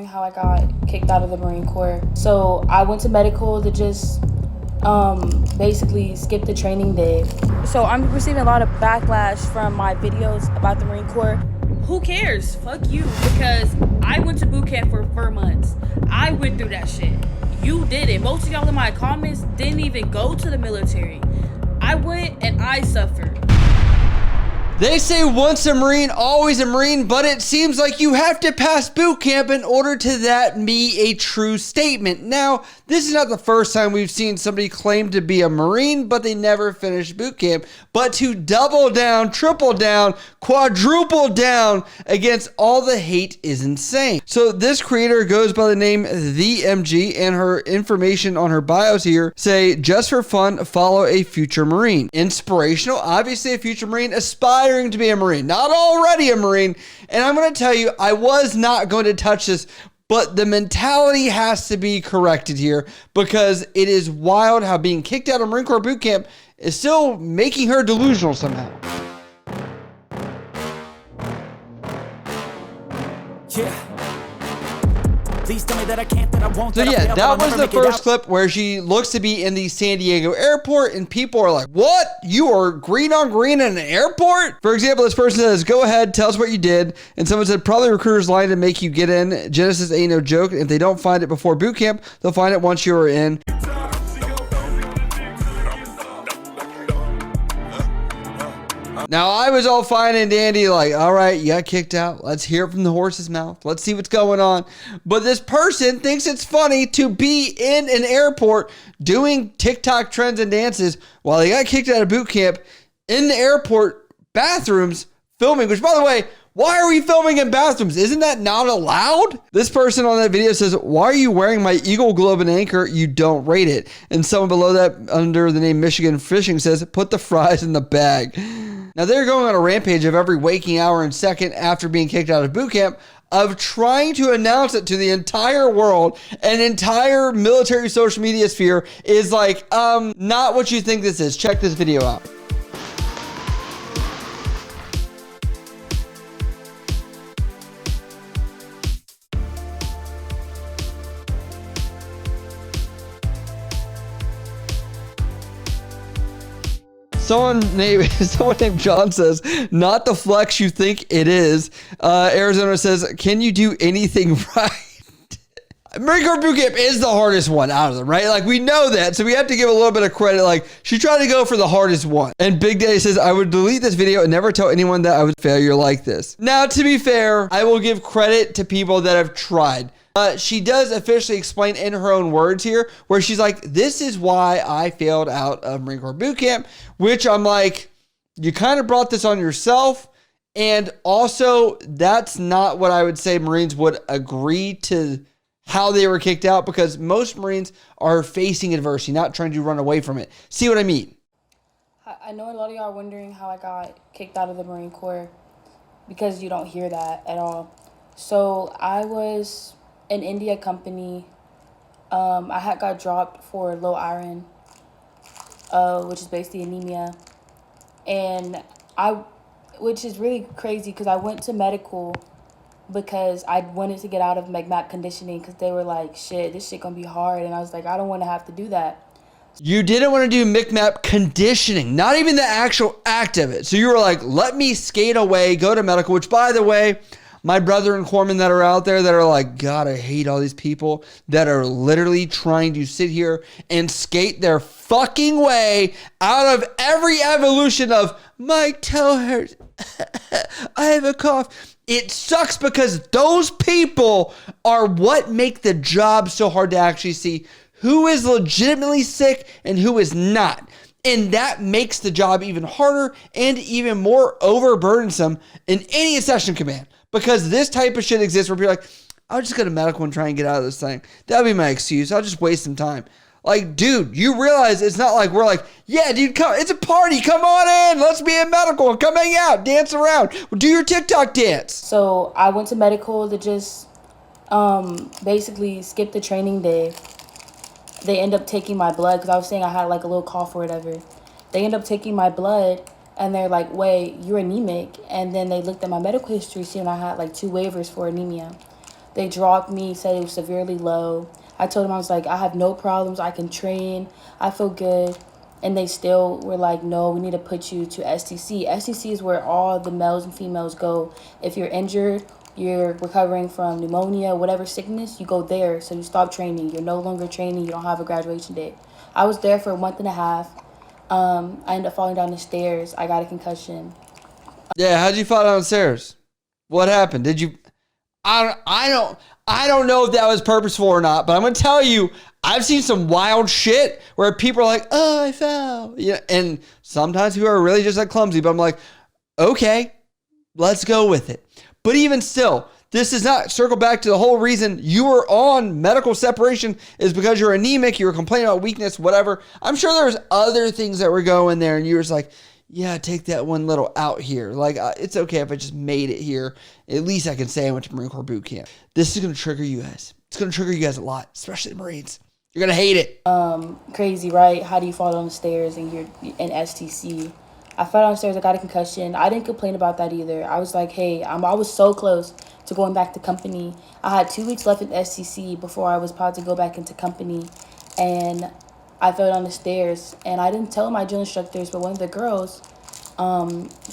how I got kicked out of the Marine Corps. So I went to medical to just basically skip the training day. So I'm receiving a lot of backlash from my videos about the Marine Corps. Who cares? Fuck you. Because I went to boot camp for 4 months. I went through that shit. You did it. Most of y'all in my comments didn't even go to the military. I went and I suffered. They say once a Marine, always a Marine, but it seems like you have to pass boot camp in order to that be a true statement. Now, this is not the first time we've seen somebody claim to be a Marine, but they never finished boot camp. But to double down, triple down, quadruple down against all the hate is insane. So this creator goes by the name The MG, and her information on her bios here say, just for fun, follow a future Marine. Inspirational, obviously a future Marine, aspiring to be a Marine, not already a Marine. And I'm going to tell you, I was not going to touch this, but the mentality has to be corrected here, because it is wild how being kicked out of Marine Corps boot camp is still making her delusional somehow. Yeah. Please tell me that I can't, that I won't. So yeah, that was the first clip where she looks to be in the San Diego airport, and people are like, what? You are green on green in an airport? For example, this person says, go ahead, tell us what you did. And someone said, probably recruiters lying to make you get in. Genesis ain't no joke. If they don't find it before boot camp, they'll find it once you are in. Now, I was all fine and dandy, like, all right, you got kicked out. Let's hear it from the horse's mouth. Let's see what's going on. But this person thinks it's funny to be in an airport doing TikTok trends and dances while they got kicked out of boot camp in the airport bathrooms filming, which, by the way, why are we filming in bathrooms? Isn't that not allowed? This person on that video says, why are you wearing my Eagle Globe and Anchor? You don't rate it. And someone below that under the name Michigan Fishing says, put the fries in the bag. Now they're going on a rampage of every waking hour and second after being kicked out of boot camp of trying to announce it to the entire world. An entire military social media sphere is like, not what you think this is. Check this video out. Someone named John says, not the flex you think it is. Arizona says, can you do anything right? Marine Corps boot camp is the hardest one out of them, right? Like, we know that, so we have to give a little bit of credit. Like, she tried to go for the hardest one. And Big Daddy says, I would delete this video and never tell anyone that I was a failure like this. Now, to be fair, I will give credit to people that have tried. She does officially explain in her own words here, where she's like, this is why I failed out of Marine Corps boot camp, which I'm like, you kind of brought this on yourself. And also, that's not what I would say Marines would agree to how they were kicked out, because most Marines are facing adversity, not trying to run away from it. See what I mean? I know a lot of y'all are wondering how I got kicked out of the Marine Corps, because you don't hear that at all. So I was in India company. I had got dropped for low iron, which is basically anemia. And which is really crazy, because I went to medical because I wanted to get out of McMap conditioning, because they were like, shit, this shit gonna be hard. And I was like, I don't want to have to do that. You didn't want to do McMap conditioning, not even the actual act of it. So you were like, let me skate away, go to medical, which, by the way, my brother and corpsmen that are out there that are like, God, I hate all these people that are literally trying to sit here and skate their fucking way out of every evolution of my toe hurts. I have a cough. It sucks, because those people are what make the job so hard to actually see who is legitimately sick and who is not. And that makes the job even harder and even more overburdensome in any accession command. Because this type of shit exists where people are like, I'll just go to medical and try and get out of this thing. That'll be my excuse. I'll just waste some time. Like, dude, you realize it's not like we're like, yeah, dude, come. It's a party. Come on in. Let's be in medical. Come hang out. Dance around. Do your TikTok dance. So I went to medical to just basically skip the training day. They end up taking my blood, because I was saying I had like a little cough or whatever. They end up taking my blood, and they're like, wait, you're anemic. And then they looked at my medical history, seeing I had like 2 waivers for anemia. They dropped me, said it was severely low. I told them, I was like, I have no problems. I can train. I feel good. And they still were like, no, we need to put you to STC. STC is where all the males and females go. If you're injured, you're recovering from pneumonia, whatever sickness, you go there. So you stop training. You're no longer training. You don't have a graduation date. I was there for a month and a half. I ended up falling down the stairs. I got a concussion. Yeah, how'd you fall down the stairs? What happened? Did you? I don't know if that was purposeful or not, but I'm gonna tell you, I've seen some wild shit where people are like, "Oh, I fell," yeah, and sometimes people are really just like clumsy. But I'm like, okay, let's go with it. But even still, this does not circle back to the whole reason you were on medical separation is because you're anemic, you were complaining about weakness, whatever. I'm sure there was other things that were going there, and you were just like, yeah, take that one little out here. Like, it's okay if I just made it here. At least I can say I went to Marine Corps boot camp. This is going to trigger you guys. It's going to trigger you guys a lot, especially the Marines. You're going to hate it. Crazy, right? How do you fall down the stairs and you're in STC? I fell down the stairs. I got a concussion. I didn't complain about that either. I was like, hey, I was so close to going back to company. I had 2 weeks left in STC before I was about to go back into company. And I fell down the stairs, and I didn't tell my drill instructors, but one of the girls,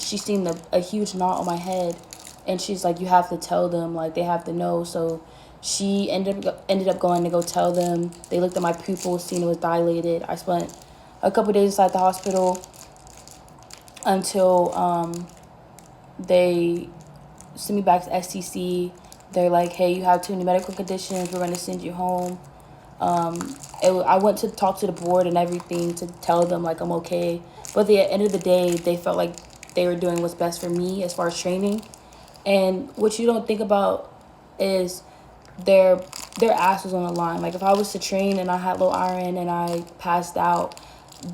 she seen a huge knot on my head, and she's like, you have to tell them, like, they have to know. So she ended up going to go tell them. They looked at my pupils, seen it was dilated. I spent a couple days inside the hospital until they sent me back to STC. They're like, hey, you have too many medical conditions. We're going to send you home. I went to talk to the board and everything to tell them, like, I'm okay. But at the end of the day, they felt like they were doing what's best for me as far as training. And what you don't think about is their ass was on the line. Like, if I was to train and I had low iron and I passed out,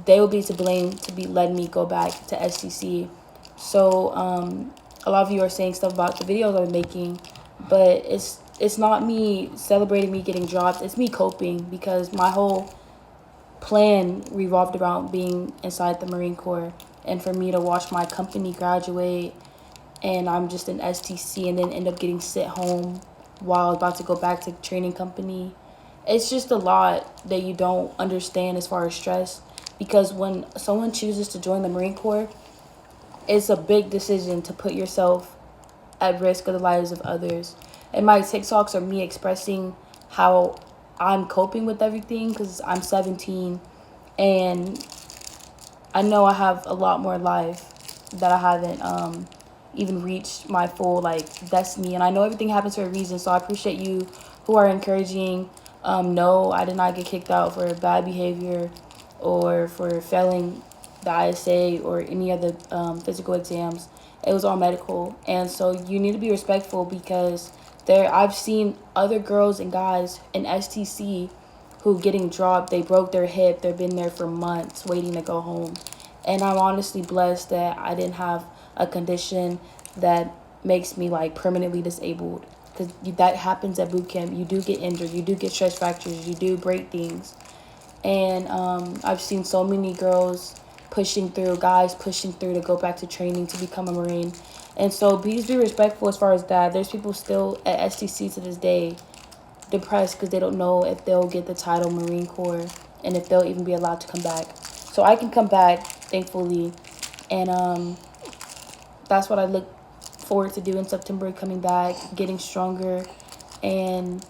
they would be to blame to be letting me go back to STC. So a lot of you are saying stuff about the videos I'm making, but it's not me celebrating me getting dropped. It's me coping, because my whole plan revolved around being inside the Marine Corps, and for me to watch my company graduate and I'm just in STC and then end up getting sent home while I was about to go back to training company. It's just a lot that you don't understand as far as stress, because when someone chooses to join the Marine Corps, it's a big decision to put yourself at risk of the lives of others. And my TikToks are me expressing how I'm coping with everything, because I'm 17 and I know I have a lot more life that I haven't even reached my full destiny. And I know everything happens for a reason, so I appreciate you who are encouraging. No, I did not get kicked out for bad behavior or for failing the ISA or any other physical exams. It was all medical. And so you need to be respectful, because I've seen other girls and guys in STC who getting dropped, they broke their hip, they've been there for months waiting to go home. And I'm honestly blessed that I didn't have a condition that makes me permanently disabled, because that happens at boot camp. You do get injured, you do get stress fractures, you do break things. And I've seen so many girls guys pushing through to go back to training to become a Marine. And so please be respectful as far as that. There's people still at STC to this day depressed because they don't know if they'll get the title Marine Corps and if they'll even be allowed to come back. So I can come back, thankfully. And that's what I look forward to do in September, coming back, getting stronger. And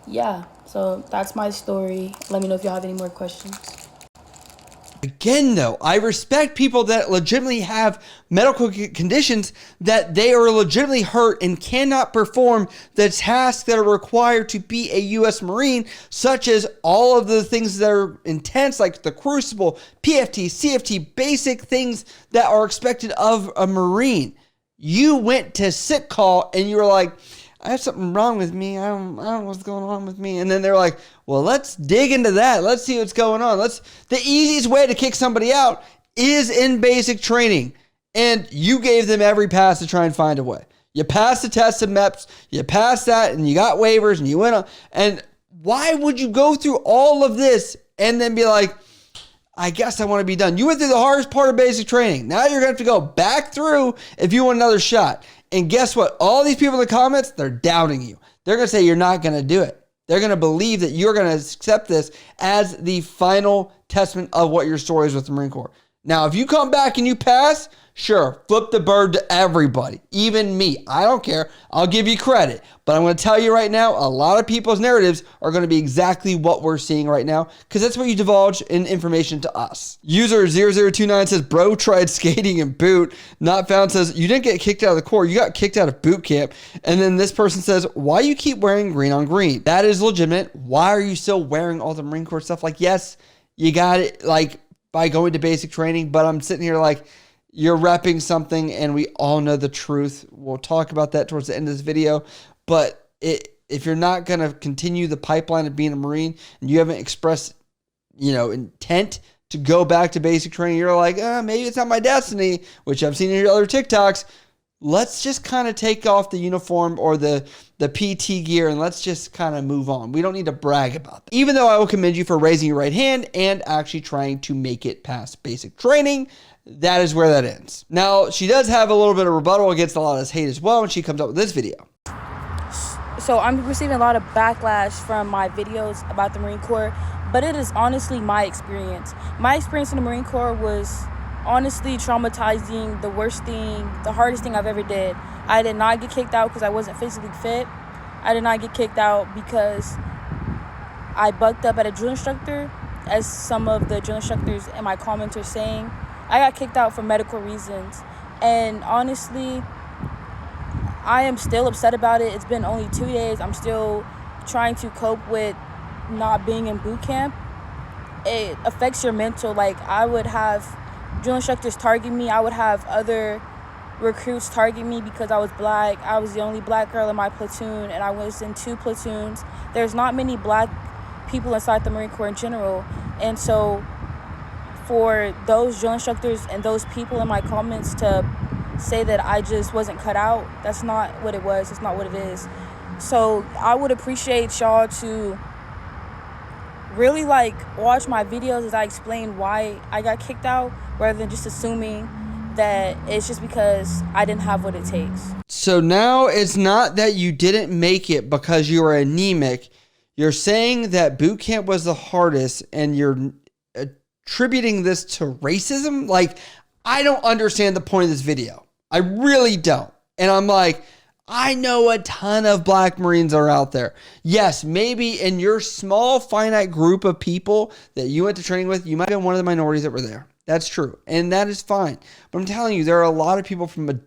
yeah, so that's my story. Let me know if y'all have any more questions. Again, though, I respect people that legitimately have medical conditions that they are legitimately hurt and cannot perform the tasks that are required to be a U.S. Marine, such as all of the things that are intense, like the Crucible, PFT, CFT, basic things that are expected of a Marine. You went to sick call and you were like, I have something wrong with me. I don't know what's going on with me. And then they're like, well, let's dig into that. Let's see what's going on. The easiest way to kick somebody out is in basic training. And you gave them every pass to try and find a way. You passed the test of MEPS, you passed that, and you got waivers, and you went on. And why would you go through all of this and then be like, I guess I want to be done? You went through the hardest part of basic training. Now you're going to have to go back through if you want another shot. And guess what? All these people in the comments, they're doubting you. they're going to say you're not going to do it. They're going to believe that you're going to accept this as the final testament of what your story is with the Marine Corps. Now, if you come back and you pass, sure, flip the bird to everybody, even me. I don't care. I'll give you credit. But I'm going to tell you right now, a lot of people's narratives are going to be exactly what we're seeing right now because that's what you divulge in information to us. User 0029 says, bro tried skating in boot. Not found says, you didn't get kicked out of the Corps. You got kicked out of boot camp. And then this person says, why you keep wearing green on green? That is legitimate. Why are you still wearing all the Marine Corps stuff? Like, yes, you got it like by going to basic training, but I'm sitting here like, you're repping something and we all know the truth. We'll talk about that towards the end of this video. But if you're not going to continue the pipeline of being a Marine and you haven't expressed, intent to go back to basic training, you're like, maybe it's not my destiny, which I've seen in your other TikToks. Let's just kind of take off the uniform or the PT gear and let's just kind of move on. We don't need to brag about that. Even though I will commend you for raising your right hand and actually trying to make it past basic training, that is where that ends. Now, she does have a little bit of rebuttal against a lot of this hate as well when she comes up with this video. So I'm receiving a lot of backlash from my videos about the Marine Corps, but it is honestly my experience. My experience in the Marine Corps was honestly traumatizing, the worst thing, the hardest thing I've ever did. I did not get kicked out because I wasn't physically fit. I did not get kicked out because I bucked up at a drill instructor, as some of the drill instructors in my comments are saying. I got kicked out for medical reasons. And honestly, I am still upset about it. It's been only 2 days. I'm still trying to cope with not being in boot camp. It affects your mental. Like, I would have drill instructors target me. I would have other recruits target me because I was black. I was the only black girl in my platoon, and I was in 2 platoons. There's not many black people inside the Marine Corps in general. And so for those drill instructors and those people in my comments to say that I just wasn't cut out, that's not what it was. It's not what it is. So I would appreciate y'all to really watch my videos as I explain why I got kicked out, rather than just assuming that it's just because I didn't have what it takes. So now it's not that you didn't make it because you were anemic. You're saying that boot camp was the hardest and you're attributing this to racism. Like, I don't understand the point of this video. I really don't. And I'm like, I know a ton of black Marines are out there. Yes, maybe in your small, finite group of people that you went to training with, you might have been one of the minorities that were there. That's true. And that is fine. But I'm telling you, there are a lot of people from a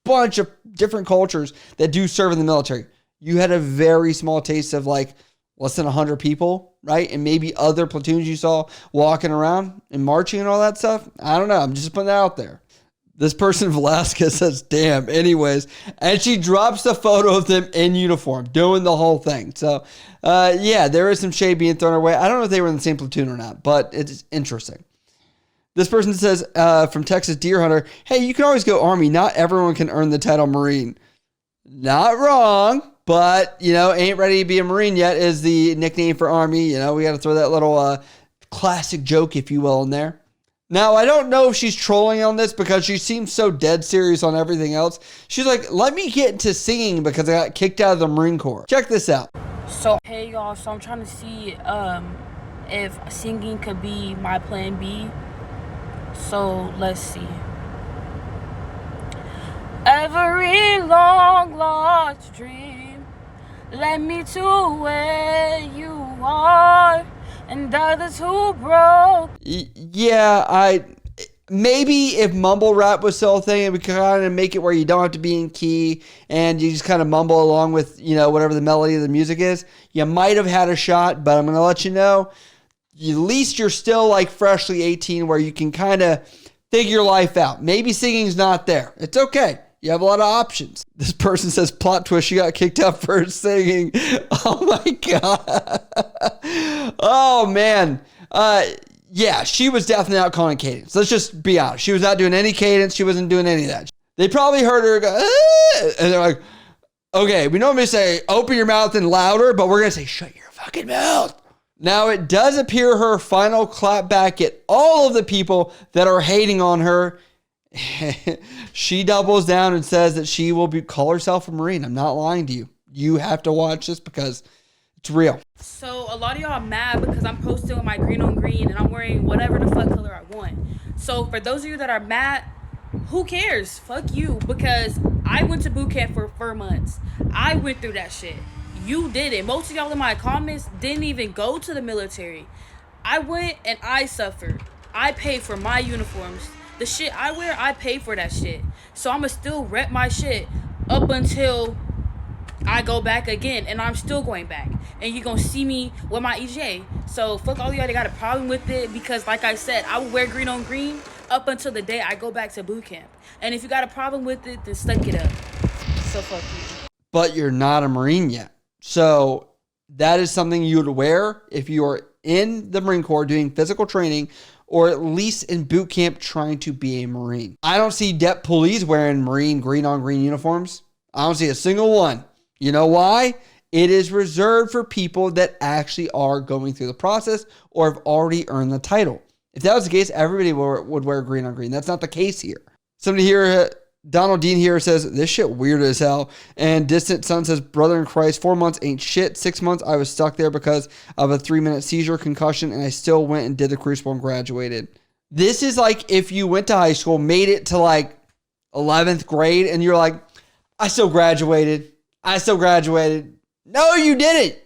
bunch of different cultures that do serve in the military. You had a very small taste of less than 100 people, right? And maybe other platoons you saw walking around and marching and all that stuff. I don't know. I'm just putting that out there. This person, Velasquez, says, damn, anyways. And she drops the photo of them in uniform, doing the whole thing. So, yeah, there is some shade being thrown away. I don't know if they were in the same platoon or not, but it's interesting. This person says, from Texas Deer Hunter, hey, you can always go Army. Not everyone can earn the title Marine. Not wrong, but, ain't ready to be a Marine yet is the nickname for Army. We got to throw that little classic joke, if you will, in there. Now, I don't know if she's trolling on this because she seems so dead serious on everything else. She's like, let me get into singing because I got kicked out of the Marine Corps. Check this out. So, hey, y'all. So, I'm trying to see if singing could be my plan B. So, let's see. Every long lost dream led me to where you are, and others who broke. Yeah, maybe if mumble rap was still a thing and we could kind of make it where you don't have to be in key and you just kind of mumble along with, whatever the melody of the music is, you might have had a shot, but I'm going to let you know, at least you're still freshly 18 where you can kind of figure life out. Maybe singing's not there. It's okay. You have a lot of options. This person says, plot twist, she got kicked out for singing. Oh my God. Oh man. Yeah, she was definitely not calling cadence. Let's just be honest. She was not doing any cadence. She wasn't doing any of that. They probably heard her go, ah! And they're like, okay, we normally say, open your mouth and louder, but we're going to say, shut your fucking mouth. Now, it does appear her final clap back at all of the people that are hating on her. She doubles down and says that she will call herself a Marine. I'm not lying to you. you have to watch this because it's real. So a lot of y'all are mad because I'm posting with my green on green and I'm wearing whatever the fuck color I want. So for those of you that are mad, who cares? Fuck you, because I went to boot camp for 4 months. I went through that shit. You didn't. Most of y'all in my comments didn't even go to the military. I went and I suffered. I paid for my uniforms. The shit I wear, I pay for that shit. So I'ma still rep my shit up until I go back again, and I'm still going back. And you're gonna see me with my EJ. So fuck all y'all that got a problem with it, because like I said, I will wear green on green up until the day I go back to boot camp. And if you got a problem with it, then stuck it up. So fuck you. But you're not a Marine yet. So that is something you would wear if you are in the Marine Corps doing physical training, or at least in boot camp trying to be a Marine. I don't see DEP police wearing Marine green on green uniforms. I don't see a single one. You know why? It is reserved for people that actually are going through the process or have already earned the title. If that was the case, everybody would wear green on green. That's not the case here. Somebody here, Donald Dean here says, this shit weird as hell. And Distant Sun says, brother in Christ, 4 months ain't shit. 6 months, I was stuck there because of a 3-minute seizure concussion, and I still went and did the crucible and graduated. This is like if you went to high school, made it to like 11th grade, and you're like, I still graduated. No, you didn't.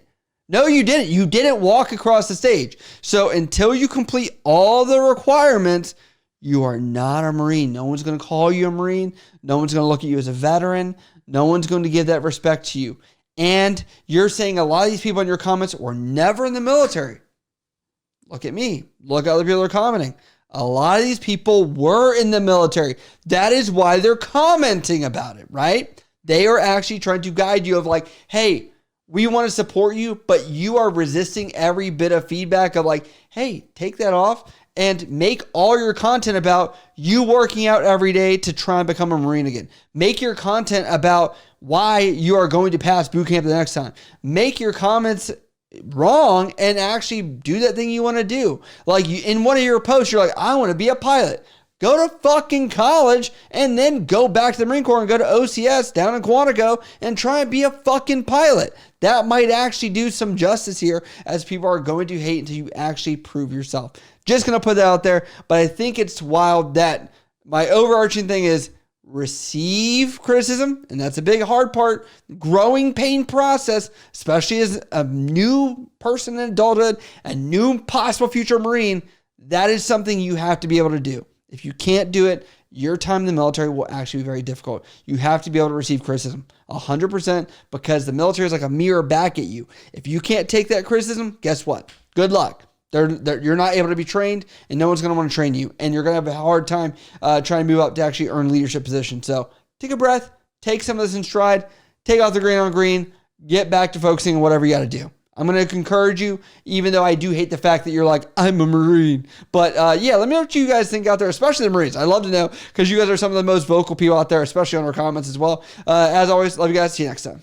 No, you didn't. You didn't walk across the stage. So until you complete all the requirements, you are not a Marine. No one's going to call you a Marine. No one's going to look at you as a veteran. No one's going to give that respect to you. And you're saying a lot of these people in your comments were never in the military. Look at me. Look at other people that are commenting. A lot of these people were in the military. That is why they're commenting about it, right? They are actually trying to guide you of like, hey, we want to support you, but you are resisting every bit of feedback of like, hey, take that off and make all your content about you working out every day to try and become a Marine again. Make your content about why you are going to pass boot camp the next time. Make your comments wrong and actually do that thing you want to do. Like in one of your posts, you're like, I want to be a pilot. Go to fucking college and then go back to the Marine Corps and go to OCS down in Quantico and try and be a fucking pilot. That might actually do some justice here, as people are going to hate until you actually prove yourself. Just going to put that out there, but I think it's wild that my overarching thing is receive criticism, and that's a big hard part, growing pain process, especially as a new person in adulthood, a new possible future Marine. That is something you have to be able to do. If you can't do it, your time in the military will actually be very difficult. You have to be able to receive criticism 100%, because the military is like a mirror back at you. If you can't take that criticism, guess what? Good luck. You're not able to be trained, and no one's going to want to train you, and you're going to have a hard time trying to move up to actually earn leadership positions. So take a breath, take some of this in stride, take off the green on green, get back to focusing on whatever you got to do. I'm going to encourage you, even though I do hate the fact that you're like, I'm a Marine. But yeah, let me know what you guys think out there, especially the Marines. I'd love to know, because you guys are some of the most vocal people out there, especially on our comments as well. As always, love you guys. See you next time.